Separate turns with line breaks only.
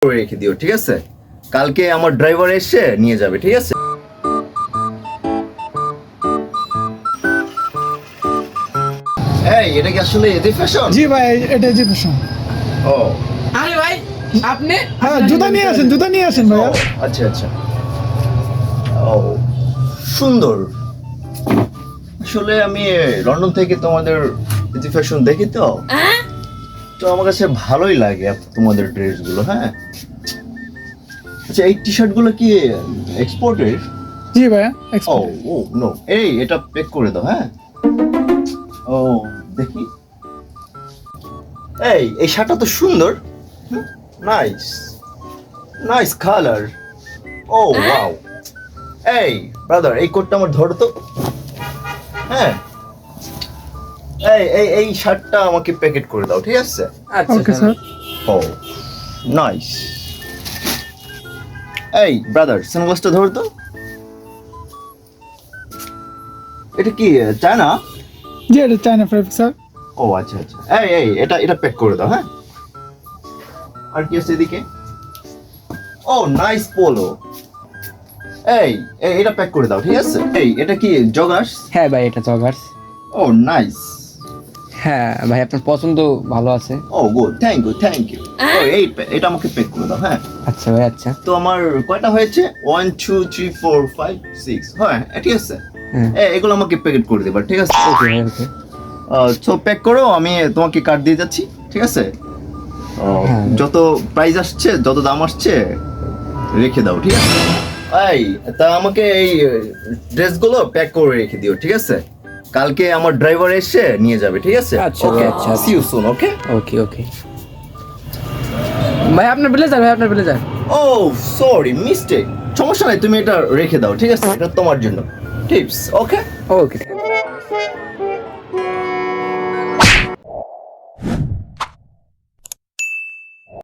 করে রেখে দিও, ঠিক আছে? কালকে আমার ড্রাইভার এসে নিয়ে যাবে, ঠিক আছে? এই এটা কি আসলে এদি ফ্যাশন?
জি ভাই, এটা জি ফ্যাশন।
ও
আরে ভাই আপনি
হ্যাঁ, জুতা নিয়ে আসেন
ও,
ভাইয়া।
আচ্ছা আচ্ছা। ও সুন্দর। আসলে আমি লন্ডন থেকে তোমাদের এদি ফ্যাশন দেখি তো, তো আমার কাছে ভালোই লাগে তোমাদের ড্রেসগুলো। হ্যাঁ, আচ্ছা এই টি শার্ট গুলো কি এক্সপোর্টের?
জি ভাইয়া,
ও
export।
ও নো, এই এটা প্যাক করে দাও। হ্যাঁ, ও দেখি। এই শার্টটা তো সুন্দর। Nice nice colour. ও ওয়াও। এই ব্রাদার, এই কোটটা আমার ধরো তো। হ্যাঁ, এই শার্টটা আমাকে প্যাকেট করে দাও, ঠিক আছে?
আচ্ছা
ওকে স্যার।
ও নাইস। এই ব্রাদার, সানগ্লাসটা ধরো তো। এটা কি চায়না?
জি, এটা চায়না ফেব্রিক স্যার।
ও আচ্ছা আচ্ছা। এই এটা প্যাক করে দাও। হ্যাঁ, আর কি আছে এদিকে? ও নাইস পোলো। এটা প্যাক করে দাও, ঠিক আছে? এটা কি জগার্স?
হ্যাঁ ভাই এটা জগার্স।
ও নাইস।
হ্যাঁ ভাই আপনার পছন্দ ভালো আছে।
ও গুড, থ্যাংক ইউ। এটা আমাকে প্যাক করে দাও। হ্যাঁ,
আচ্ছা ভাই আচ্ছা।
তো আমার কয়টা হয়েছে? 1 2 3 4 5 6। হ্যাঁ ঠিক আছে।
হ্যাঁ
এগুলো আমাকে প্যাকেট করে দেবা, ঠিক আছে?
ওকে ভাই ওকে।
সো প্যাক করো, আমি তোমাকে কার্ড দিয়ে যাচ্ছি, ঠিক আছে?
হ্যাঁ।
যত প্রাইস আসছে, যত দাম আসছে রেখে দাও, ঠিক আছে? তা আমাকে এই ড্রেসগুলো প্যাক করে রেখে দিও, ঠিক আছে? কালকে আমার ড্রাইভার এসে নিয়ে যাবে, ঠিক আছে?
আচ্ছা,
ওকে,
আচ্ছা,
সি ইউ সুন। ওকে
ওকে ওকে ভাই আপনার ব্লেজার।
ও সরি, মিস্টেক। সমস্যা নাই, তুমি এটা রেখে দাও, ঠিক আছে? এটা তোমার জন্য টিপস। ওকে
ওকে